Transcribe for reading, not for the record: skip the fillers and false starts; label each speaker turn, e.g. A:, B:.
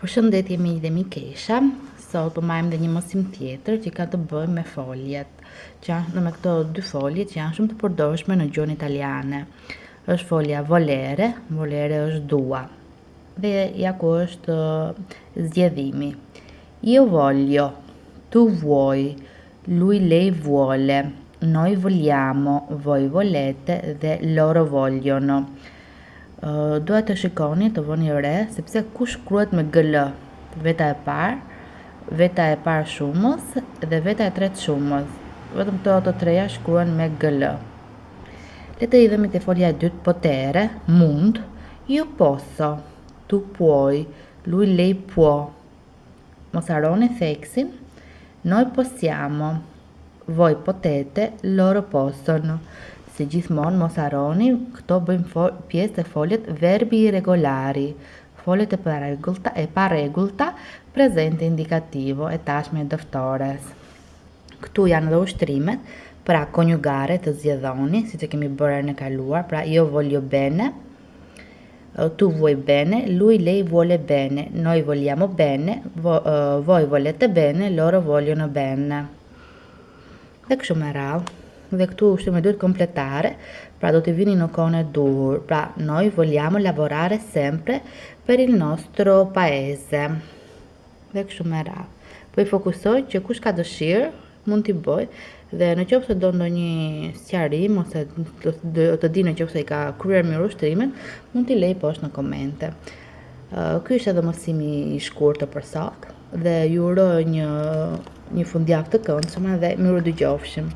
A: Përshëndetje miq dhe mikesha, sot po marrim dhe një mosim tjetër që ka të bëjë me foljet, që janë me këto dy folje që janë shumë të përdorshme në gjuhën italiane. Është folja volere, volere është dua. Dhe ja ku është zgjedhimi. Io voglio, tu vuoi, lui lei vuole, noi vogliamo, voi volete dhe loro vogliono. Duhet të shikoni, të vëni re, sepse ku shkruhet me gl, veta e parë shumës dhe veta e tretë shumës. Vetëm të treja shkruhen me gl. Le të idhemi te folja e dytë, potere, mund, io posso, tu puoi, lui lei può. Mos harroni theksin, noi possiamo, voi potete, loro possono. Si gjithmonë mos harroni, këto bëjmë pjesë të foljet verbi irregolari, foljet e paregullta, prezente indicativo e tashme e dëftores. Këtu janë dhe ushtrimet, pra konjugare të zgjedhoni, siç e kemi bërë herën e kaluar, pra io voglio bene, tu vuoi bene, lui lei vuole bene, noi vogliamo bene, voi volete bene, loro vogliono bene. Dhe kështu me radhë. Dhe këtu ushtimi duhet kompletare, pra do të vini në kohën e duhur, pra noi vogliamo lavorare sempre per il nostro paese. Dhe kështu me radhë. Po I fokusoj që kush ka dëshirë mund t'i bëj, dhe në qoftë se do ndonjë sqarim ose të di në qoftë se I ka kryer mirë ushtrimin, mund t'i lej poshtë në komente. Ky është edhe mësimi I shkurtër për sot dhe ju uroj një fundjavë të këndshme dhe miru dëgjofshim.